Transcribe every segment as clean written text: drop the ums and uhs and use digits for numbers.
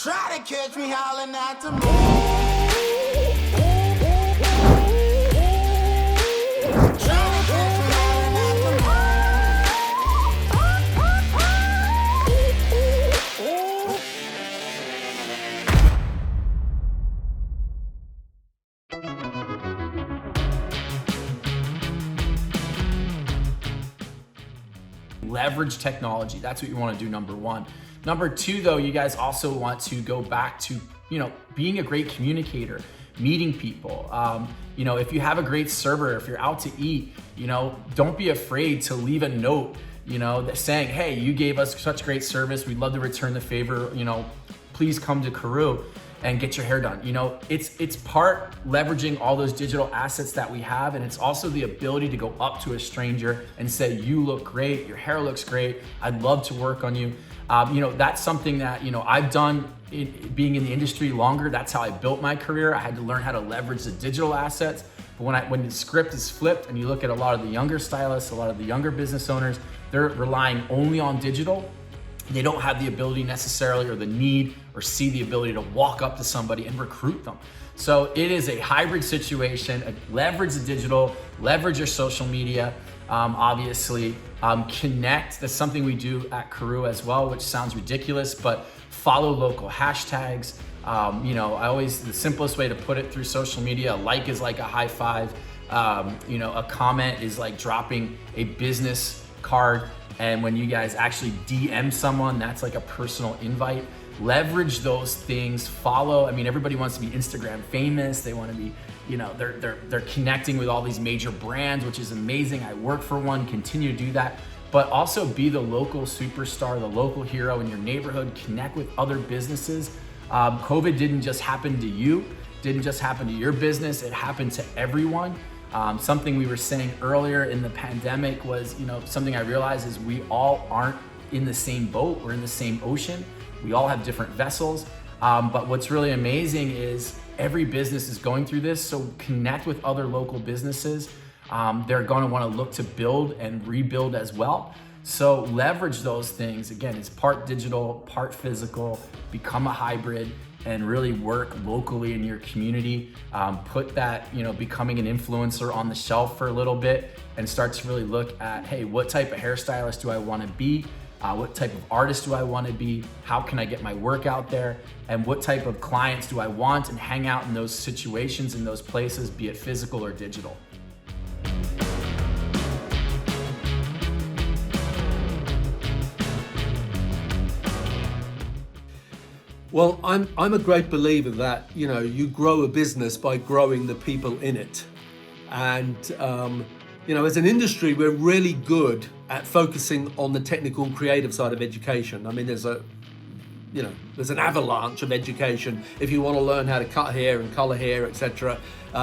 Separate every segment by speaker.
Speaker 1: Try to catch me howling at the moon.
Speaker 2: Leverage technology. That's what you want to do, number one. Number two, though, you guys also want to go back to, being a great communicator, meeting people. If you have a great server, if you're out to eat, don't be afraid to leave a note, that saying, hey, you gave us such great service. We'd love to return the favor. Please come to Karoo and get your hair done. It's part leveraging all those digital assets that we have, and it's also the ability to go up to a stranger and say, you look great, your hair looks great, I'd love to work on you. That's something that, I've done being in the industry longer. That's how I built my career. I had to learn how to leverage the digital assets. But when the script is flipped and you look at a lot of the younger stylists, a lot of the younger business owners, they're relying only on digital. They don't have the ability necessarily or the need or see the ability to walk up to somebody and recruit them. So it is a hybrid situation. Leverage the digital, leverage your social media, obviously. Connect, that's something we do at Karoo as well, which sounds ridiculous, but follow local hashtags. The simplest way to put it through social media, a like is like a high five. A comment is like dropping a business card. And when you guys actually DM someone, that's like a personal invite. Leverage those things, follow. Everybody wants to be Instagram famous. They want to be, they're connecting with all these major brands, which is amazing. I work for one, continue to do that. But also be the local superstar, the local hero in your neighborhood, connect with other businesses. COVID didn't just happen to you, didn't just happen to your business, it happened to everyone. Something we were saying earlier in the pandemic was, something I realized is we all aren't in the same boat, we're in the same ocean. We all have different vessels. But what's really amazing is every business is going through this, so connect with other local businesses. They're gonna wanna look to build and rebuild as well. So leverage those things. Again, it's part digital, part physical, become a hybrid, and really work locally in your community. Put that, becoming an influencer on the shelf for a little bit and start to really look at, hey, what type of hairstylist do I wanna be? What type of artist do I wanna be? How can I get my work out there? And what type of clients do I want and hang out in those situations, in those places, be it physical or digital.
Speaker 3: Well, I'm a great believer that, you grow a business by growing the people in it. And, as an industry, we're really good at focusing on the technical and creative side of education. There's an avalanche of education. If you want to learn how to cut hair and color hair, etc.,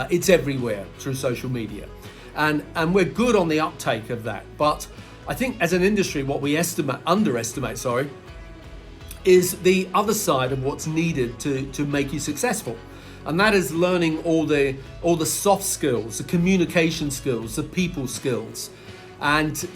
Speaker 3: it's everywhere through social media. And we're good on the uptake of that. But I think as an industry, what we underestimate, is the other side of what's needed to make you successful. And that is learning all the soft skills, the communication skills, the people skills. And,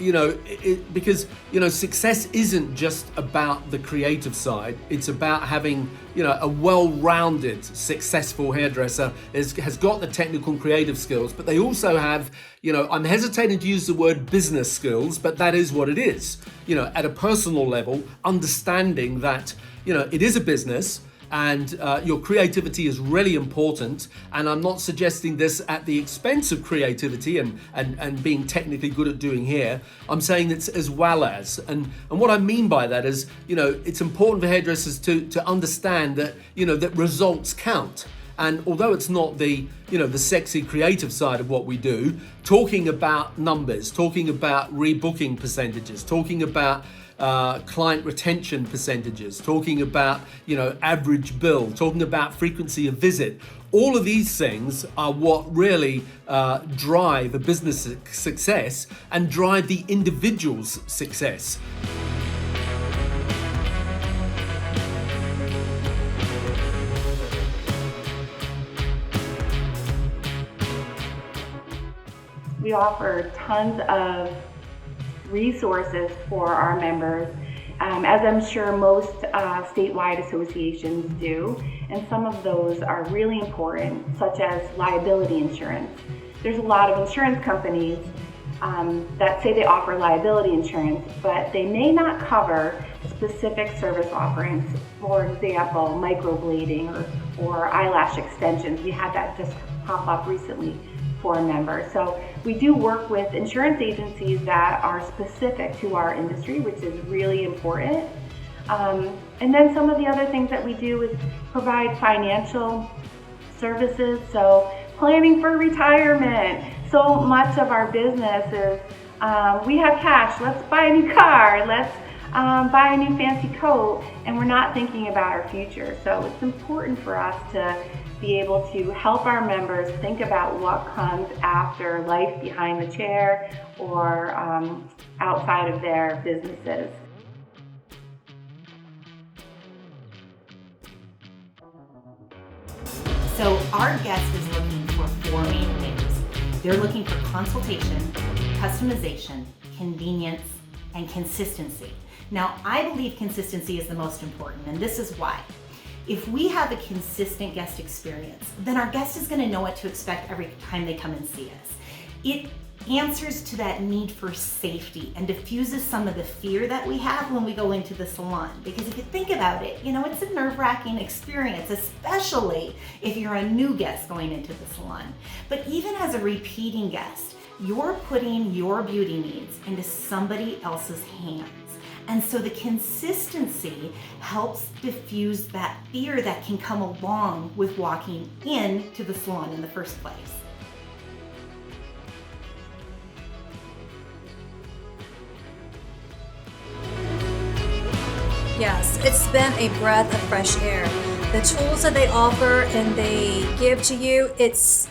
Speaker 3: because success isn't just about the creative side. It's about having, a well-rounded, successful hairdresser has got the technical and creative skills, but they also have, I'm hesitating to use the word business skills, but that is what it is. At a personal level, understanding that, it is a business, and your creativity is really important. And I'm not suggesting this at the expense of creativity and being technically good at doing hair. I'm saying it's as well as. And what I mean by that is, it's important for hairdressers to understand that, that results count. And although it's not the sexy creative side of what we do, talking about numbers, talking about rebooking percentages, talking about client retention percentages, talking about, average bill, talking about frequency of visit. All of these things are what really drive a business success and drive the individual's success.
Speaker 4: We offer tons of resources for our members as I'm sure most statewide associations do, and some of those are really important, such as liability insurance. There's a lot of insurance companies that say they offer liability insurance, but they may not cover specific service offerings. For example, microblading or eyelash extensions. We had that just pop up recently for a member. So we do work with insurance agencies that are specific to our industry, which is really important. And then some of the other things that we do is provide financial services. So planning for retirement. So much of our business is we have cash, let's buy a new car, let's buy a new fancy coat, and we're not thinking about our future. So it's important for us to be able to help our members think about what comes after life behind the chair or outside of their businesses.
Speaker 5: So our guest is looking for four main things. They're looking for consultation, customization, convenience, and consistency. Now, I believe consistency is the most important, and this is why. If we have a consistent guest experience, then our guest is going to know what to expect every time they come and see us. It answers to that need for safety and diffuses some of the fear that we have when we go into the salon. Because if you think about it, it's a nerve-wracking experience, especially if you're a new guest going into the salon. But even as a repeating guest, you're putting your beauty needs into somebody else's hands. And so the consistency helps diffuse that fear that can come along with walking into the salon in the first place.
Speaker 6: Yes, it's been a breath of fresh air. The tools that they offer and they give to you, it's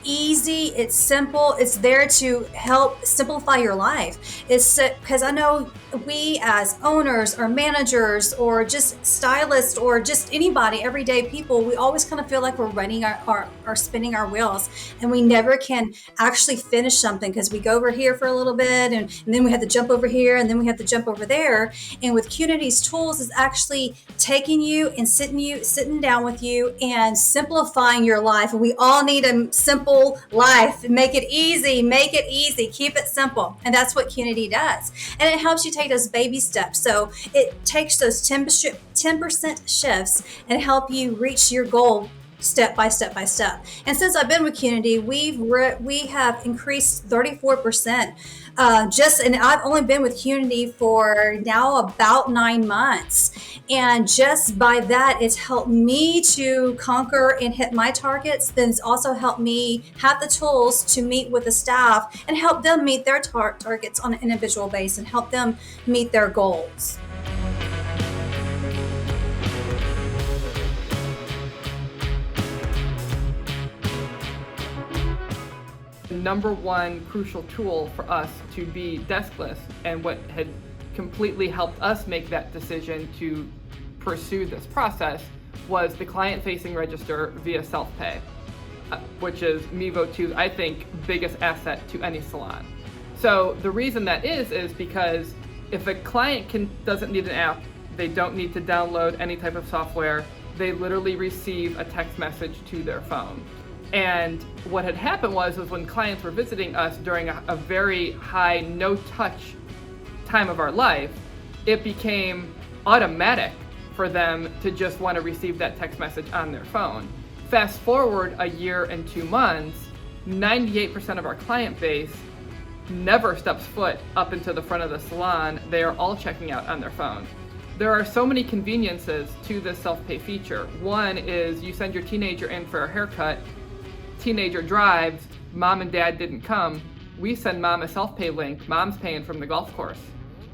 Speaker 6: easy, it's simple, it's there to help simplify your life. It's because I know we as owners or managers or just stylists or just anybody, everyday people, we always kind of feel like we're running our spinning our wheels, and we never can actually finish something because we go over here for a little bit and then we have to jump over here and then we have to jump over there. And with Qnity's tools is actually taking you and sitting down with you and simplifying your life. And we all need a simple life. Make it easy, keep it simple. And that's what Qnity does. And it helps you take those baby steps. So it takes those 10% shifts and help you reach your goal step by step by step. And since I've been with Qnity, we have increased 34%. And I've only been with Qnity for now about 9 months. And just by that, it's helped me to conquer and hit my targets. Then it's also helped me have the tools to meet with the staff and help them meet their targets on an individual basis and help them meet their goals.
Speaker 7: Number one crucial tool for us to be deskless, and what had completely helped us make that decision to pursue this process, was the client-facing register via SelfPay, which is Mevo2's, I think, biggest asset to any salon. So the reason that is because if a client doesn't need an app, they don't need to download any type of software, they literally receive a text message to their phone. And what had happened was when clients were visiting us during a very high no-touch time of our life, it became automatic for them to just want to receive that text message on their phone. Fast forward a year and 2 months, 98% of our client base never steps foot up into the front of the salon. They are all checking out on their phone. There are so many conveniences to this self-pay feature. One is you send your teenager in for a haircut, teenager drives, mom and dad didn't come, we send mom a self-pay link, mom's paying from the golf course.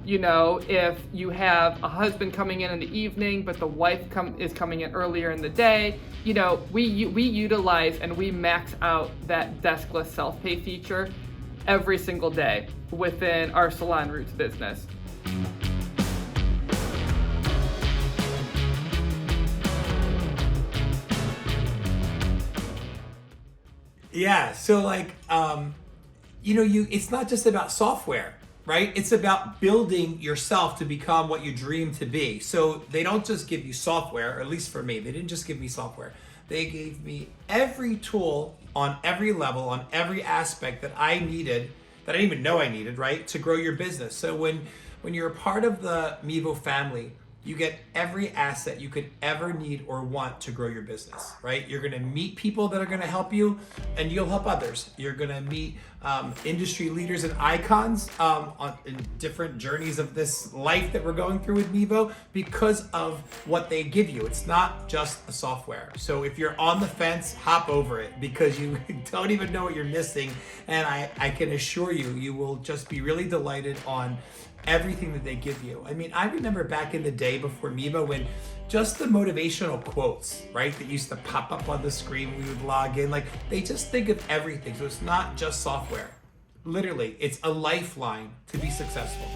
Speaker 7: If you have a husband coming in the evening, but the wife is coming in earlier in the day, we utilize and we max out that deskless self-pay feature every single day within our Salon Roots business.
Speaker 8: Yeah, so it's not just about software. right? It's about building yourself to become what you dream to be. So they don't just give you software, or at least for me, they didn't just give me software. They gave me every tool on every level, on every aspect that I needed, that I didn't even know I needed, right? To grow your business. So when you're a part of the Mevo family, you get every asset you could ever need or want to grow your business, right? You're gonna meet people that are gonna help you, and you'll help others. You're gonna meet industry leaders and icons in different journeys of this life that we're going through with Mevo because of what they give you. It's not just a software. So if you're on the fence, hop over it because you don't even know what you're missing. And I can assure you, you will just be really delighted on everything that they give you. I mean, I remember back in the day before Mevo when just the motivational quotes, right, that used to pop up on the screen when we would log in, like they just think of everything. So it's not just software. Literally, it's a lifeline to be successful.